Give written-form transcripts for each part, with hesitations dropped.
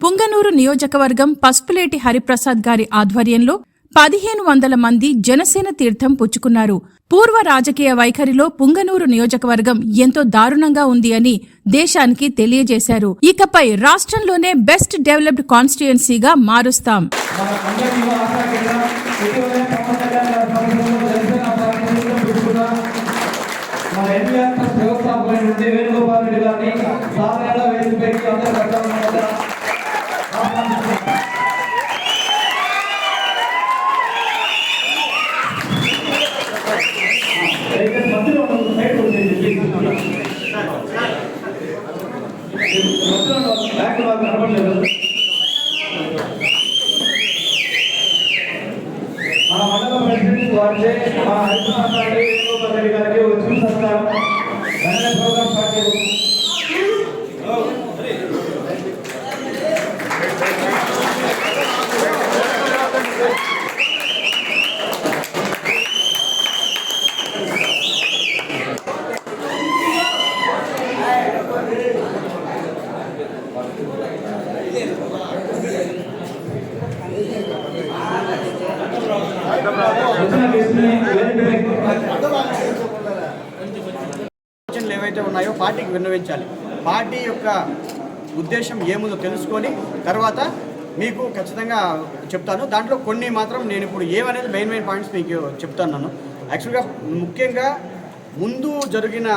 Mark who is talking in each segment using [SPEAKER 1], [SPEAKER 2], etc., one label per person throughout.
[SPEAKER 1] పుంగనూరు నియోజకవర్గం పసుపులేటి హరిప్రసాద్ గారి ఆధ్వర్యంలో 1500 మంది జనసేన తీర్థం పుచ్చుకున్నారు. పూర్వ రాజకీయ వైఖరిలో పుంగనూరు నియోజకవర్గం ఎంతో దారుణంగా ఉంది అని దేశానికి తెలియజేశారు. ఇకపై రాష్ట్రంలోనే బెస్ట్ డెవలప్డ్ కాన్స్టిట్యుయెన్సీగా మారుస్తాం.
[SPEAKER 2] మన మండల ప్రెసిడెంట్ వారిచే మన హరిప్రసాద్ గారికి వచ్చి సత్కారం వెంటనే ప్రోగ్రాం స్టార్ట్ చేద్దాం.
[SPEAKER 3] ఏవైతే ఉన్నాయో పార్టీకి విన్నవించాలి. పార్టీ యొక్క ఉద్దేశం ఏముందో తెలుసుకొని తర్వాత మీకు ఖచ్చితంగా చెప్తాను. దాంట్లో కొన్ని మాత్రం నేను ఇప్పుడు ఏమనేది మెయిన్ పాయింట్స్ మీకు చెప్తాను. యాక్చువల్గా ముఖ్యంగా ముందు జరిగిన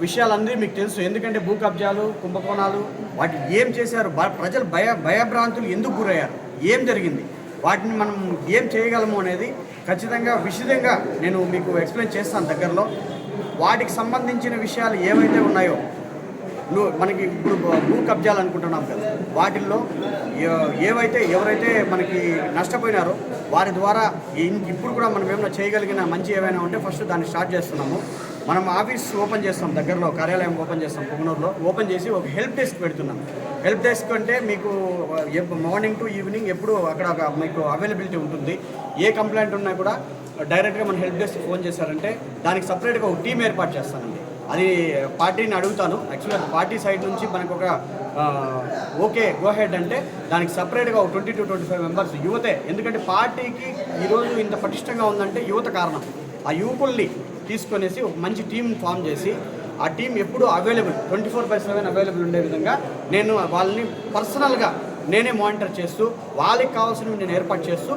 [SPEAKER 3] విషయాలన్నీ మీకు తెలుసు. ఎందుకంటే భూ కబ్జాలు, కుంభకోణాలు, వాటిని ఏం చేశారు, ప్రజలు భయభ్రాంతులు ఎందుకు గురయ్యారు, ఏం జరిగింది, వాటిని మనం ఏం చేయగలము అనేది ఖచ్చితంగా విశదంగా నేను మీకు ఎక్స్ప్లెయిన్ చేస్తాను దగ్గరలో. వాటికి సంబంధించిన విషయాలు ఏవైతే ఉన్నాయో, మనకి ఇప్పుడు భూ కబ్జాలు అనుకుంటున్నాం కదా, వాటిల్లో ఎవరైతే మనకి నష్టపోయినారో వారి ద్వారా ఇప్పుడు కూడా మనం ఏమైనా చేయగలిగిన మంచి ఏమైనా ఉంటే ఫస్ట్ దాన్ని స్టార్ట్ చేస్తున్నాము. మనం ఆఫీస్ ఓపెన్ చేస్తాం, దగ్గరలో కార్యాలయం ఓపెన్ చేస్తాం, పుంగనూరులో ఓపెన్ చేసి ఒక హెల్ప్ డెస్క్ పెడుతున్నాం. హెల్ప్ డెస్క్ అంటే మీకు మార్నింగ్ టు ఈవినింగ్ ఎప్పుడు అక్కడ మీకు అవైలబిలిటీ ఉంటుంది. ఏ కంప్లైంట్ ఉన్నా కూడా డైరెక్ట్గా మన హెల్ప్ డెస్క్ ఫోన్ చేశారంటే దానికి సపరేట్గా ఒక టీం ఏర్పాటు చేస్తానండి. అది పార్టీని అడుగుతాను. యాక్చువల్గా పార్టీ సైడ్ నుంచి మనకు ఒక ఓకే గో హెడ్ అంటే దానికి సపరేట్గా ఒక 20 to 25 మెంబర్స్ యువతే. ఎందుకంటే పార్టీకి ఈరోజు ఇంత పటిష్టంగా ఉందంటే యువత కారణం. ఆ యువకుల్ని తీసుకొనేసి ఒక మంచి టీం ఫామ్ చేసి ఆ టీం ఎప్పుడు అవైలబుల్ 24/7 అవైలబుల్ ఉండే విధంగా నేను వాళ్ళని పర్సనల్గా నేనే మానిటర్ చేస్తూ వాళ్ళకి కావాల్సినవి నేను ఏర్పాటు చేస్తూ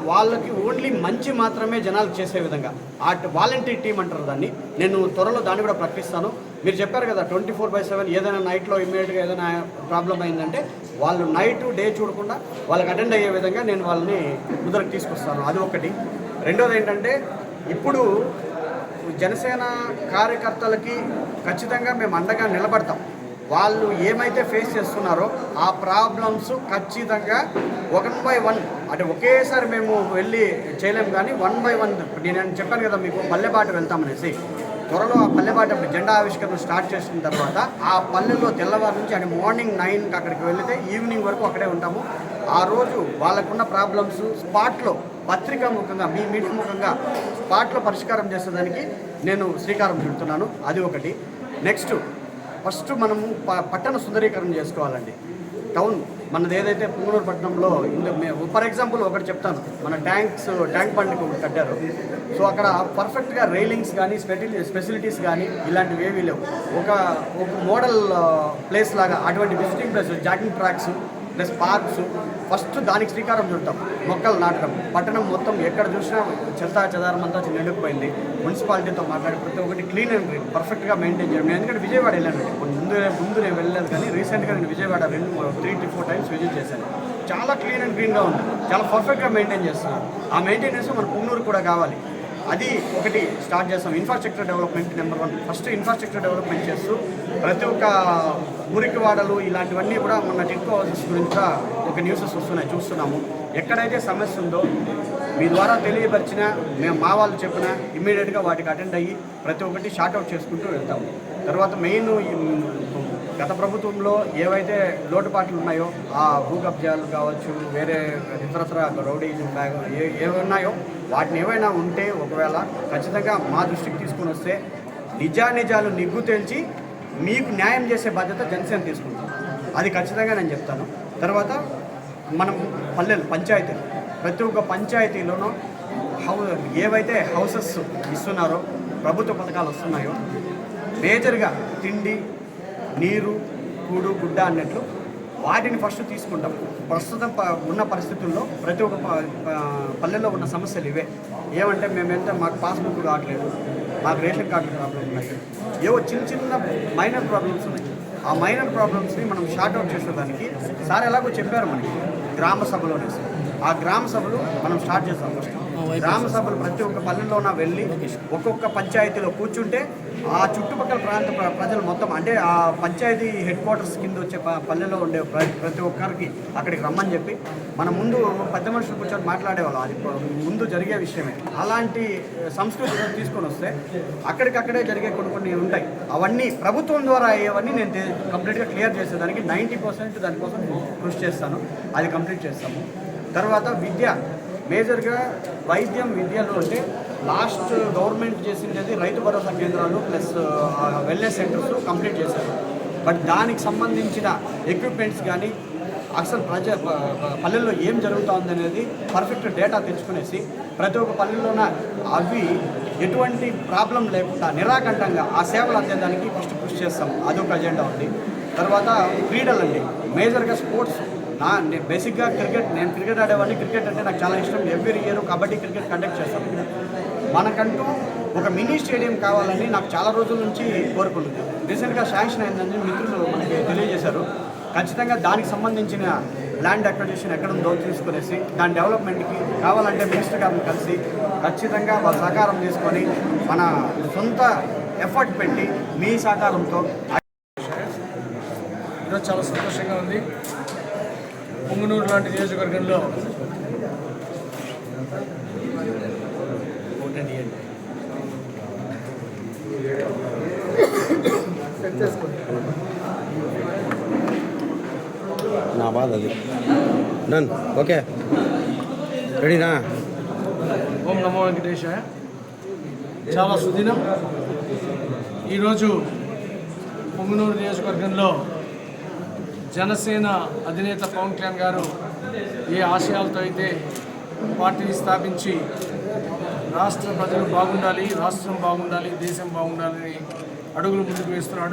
[SPEAKER 3] వాళ్ళకి ఓన్లీ మంచి మాత్రమే జనాలకు చేసే విధంగా ఆ వాలంటీర్ టీం అంటారు దాన్ని. నేను త్వరలో దాన్ని కూడా ప్రకటిస్తాను. మీరు చెప్పారు కదా 24/7 ఏదైనా నైట్లో ఇమ్మీడియట్గా ఏదైనా ప్రాబ్లం అయిందంటే వాళ్ళు నైట్ డే చూడకుండా వాళ్ళకి అటెండ్ అయ్యే విధంగా నేను వాళ్ళని ముందరకు తీసుకొస్తాను. అది ఒకటి. రెండోది ఏంటంటే ఇప్పుడు జనసేన కార్యకర్తలకి ఖచ్చితంగా మేము అండగా నిలబడతాం. వాళ్ళు ఏమైతే ఫేస్ చేస్తున్నారో ఆ ప్రాబ్లమ్స్ ఖచ్చితంగా 1 by 1 అంటే ఒకేసారి మేము వెళ్ళి చేయలేము, కానీ 1 by 1 నేను చెప్పాను కదా మీకు పల్లెబాట వెళ్తామనేసి. త్వరలో ఆ పల్లెబాట జెండా ఆవిష్కరణ స్టార్ట్ చేసిన తర్వాత ఆ పల్లెల్లో తెల్లవారు నుంచి అంటే మార్నింగ్ 9కి అక్కడికి వెళితే ఈవినింగ్ వరకు అక్కడే ఉంటాము. ఆ రోజు వాళ్ళకున్న ప్రాబ్లమ్స్ స్పాట్లో పత్రికా ముఖంగా మీ మీటింగ్ ముఖంగా స్పాట్లో పరిష్కారం చేసేదానికి నేను శ్రీకారం చుడుతున్నాను. అది ఒకటి. నెక్స్ట్ ఫస్ట్ మనము పట్టణ సుందరీకరణ చేసుకోవాలండి. టౌన్ మనది ఏదైతే పుంగనూరు పట్టణంలో ఫర్ ఎగ్జాంపుల్ ఒకటి చెప్తాను. మన ట్యాంక్ బండ్కి కట్టారు. సో అక్కడ పర్ఫెక్ట్గా రైలింగ్స్ కానీ ఫెసిలిటీస్ కానీ ఇలాంటివి ఏవీ లేవు. ఒక మోడల్ ప్లేస్ లాగా అటువంటి visiting place, jogging tracks plus parks first దానికి శ్రీకారం చుడతాం. మొక్కలు నాటడం. పట్టణం మొత్తం ఎక్కడ చూసినా చెత్తా చెదారం అంతా నిండుకుపోయింది. మున్సిపాలిటీతో మాట్లాడి ప్రతి ఒక్కటి క్లీన్ అండ్ గ్రీన్ పర్ఫెక్ట్గా మెయింటైన్ చేయడం. ఎందుకంటే విజయవాడ వెళ్ళానండి, ముందు నేను వెళ్ళలేదు, కానీ రీసెంట్గా నేను విజయవాడ 3 to 4 times విజిట్ చేశాను. చాలా క్లీన్ అండ్ గ్రీన్గా ఉంది, చాలా పర్ఫెక్ట్గా మెయింటైన్ చేస్తున్నారు. ఆ మెయింటెనెన్స్ మన పుంగనూరు కూడా కావాలి. అది ఒకటి స్టార్ట్ చేస్తాం. Infrastructure development number 1. First infrastructure development చేస్తూ ప్రతి ఒక్క మురికివాడలు ఇలాంటివన్నీ కూడా మొన్న టిట్కో హౌసెస్ గురించి కూడా ఒక న్యూసెస్ వస్తున్నాయి, చూస్తున్నాము. ఎక్కడైతే సమస్య ఉందో మీ ద్వారా తెలియపరిచినా, మేము మా వాళ్ళు చెప్పినా ఇమ్మీడియట్గా వాటికి అటెండ్ అయ్యి ప్రతి ఒక్కటి షార్ట్అవుట్ చేసుకుంటూ వెళ్తాము. తర్వాత మెయిన్ గత ప్రభుత్వంలో ఏవైతే లోటుపాట్లు ఉన్నాయో ఆ భూ కబ్జాలు కావచ్చు, వేరే ఇతరత్ర రౌడీజం ఏమున్నాయో వాటిని ఏవైనా ఉంటే ఒకవేళ ఖచ్చితంగా మా దృష్టికి తీసుకుని వస్తే నిజాలు నిగ్గు తేల్చి మీకు న్యాయం చేసే బాధ్యత జనసేన తీసుకుంటాం. అది ఖచ్చితంగా నేను చెప్తాను. తర్వాత మనం పల్లెలు పంచాయతీలు, ప్రతి ఒక్క పంచాయతీలోనూ ఏవైతే హౌసెస్ ఇస్తున్నారో, ప్రభుత్వ పథకాలు వస్తున్నాయో, మేజర్గా తిండి, నీరు, కూడు, గుడ్డ అన్నట్లు వాటిని ఫస్ట్ తీసుకుంటాం. ప్రస్తుతం ఉన్న పరిస్థితుల్లో ప్రతి ఒక్క పల్లెల్లో ఉన్న సమస్యలు ఇవే. ఏమంటే మేమంటే మాకు పాస్బుక్ కావట్లేదు, మాకు రేషన్ కార్డు ప్రాబ్లం ఉన్నాయి, ఏవో చిన్న చిన్న మైనర్ ప్రాబ్లమ్స్ ఉన్నాయి. ఆ మైనర్ ప్రాబ్లమ్స్ని మనం షార్ట్అవుట్ చేసేదానికి సార్ ఎలాగో చెప్పారు మనకి గ్రామ సభలోనే. ఆ గ్రామ సభలు మనం స్టార్ట్ చేస్తాం. ఫస్ట్ గ్రామ సభలు ప్రతి ఒక్క పల్లెల్లోన వెళ్ళి ఒక్కొక్క పంచాయతీలో కూర్చుంటే ఆ చుట్టుపక్కల ప్రాంత ప్రజలు మొత్తం, అంటే ఆ పంచాయతీ హెడ్ క్వార్టర్స్ కింద వచ్చే పల్లెలో ఉండే ప్రతి ఒక్కరికి అక్కడికి రమ్మని చెప్పి మన ముందు పెద్ద మనుషులు కూర్చొని మాట్లాడేవాళ్ళం. అది ముందు జరిగే విషయమే. అలాంటి సంస్కృతి తీసుకొని వస్తే అక్కడికక్కడే జరిగే కొన్ని ఉంటాయి. అవన్నీ ప్రభుత్వం ద్వారా అయ్యేవన్నీ నేను కంప్లీట్గా క్లియర్ చేసేదానికి 90% దానికోసం కృషి చేస్తాను. అది కంప్లీట్ చేస్తాము. తర్వాత విద్య, మేజర్గా వైద్యం, విద్యలో అంటే లాస్ట్ గవర్నమెంట్ చేసింది రైతు భరోసా కేంద్రాలు ప్లస్ వెల్నెస్ సెంటర్స్ కంప్లీట్ చేశారు. బట్ దానికి సంబంధించిన ఎక్విప్మెంట్స్ కానీ అసలు పల్లెల్లో ఏం జరుగుతుంది అనేది పర్ఫెక్ట్ డేటా తెచ్చుకునేసి ప్రతి ఒక్క పల్లెల్లోన అవి ఎటువంటి ప్రాబ్లం లేకుండా నిరాకంఠంగా ఆ సేవలు అందేదానికి ఫస్ట్ కృషి చేస్తాం. అదొక అజెండా ఉంది. తర్వాత క్రీడలండి, మేజర్గా స్పోర్ట్స్. బేసిక్గా నేను క్రికెట్ ఆడేవాడిని. క్రికెట్ అంటే నాకు చాలా ఇష్టం. Every year kabaddi, cricket conduct చేస్తాం. మనకంటూ ఒక మినీ స్టేడియం కావాలని నాకు చాలా రోజుల నుంచి కోరుకుంటుంది. రీసెంట్గా శాంక్షన్ అయిందని మిత్రులు మనకి తెలియజేశారు. ఖచ్చితంగా దానికి సంబంధించిన ల్యాండ్ అక్విజిషన్ ఎక్కడుందో తీసుకునేసి దాని డెవలప్మెంట్కి కావాలంటే మినిస్టర్ గారిని కలిసి ఖచ్చితంగా వాళ్ళ సహకారం తీసుకొని మన సొంత ఎఫర్ట్ పెట్టి మీ సహకారంతో.
[SPEAKER 4] ఈరోజు చాలా సంతోషంగా ఉంది. పొంగనూరు లాంటి నియోజకవర్గంలో
[SPEAKER 5] నా బాధ అది డన్. ఓకే, రెడీనా?
[SPEAKER 4] ఓం నమో వెంకటేశాయ. చాలా సుదినం. ఈరోజు పొంగనూరు నియోజకవర్గంలో జనసేన అధినేత పవన్ కళ్యాణ్ గారు ఏ ఆశయాలతో అయితే పార్టీని స్థాపించి రాష్ట్ర ప్రజలు బాగుండాలి, రాష్ట్రం బాగుండాలి, దేశం బాగుండాలని అడుగులు ముందుకు వేస్తున్నాడు.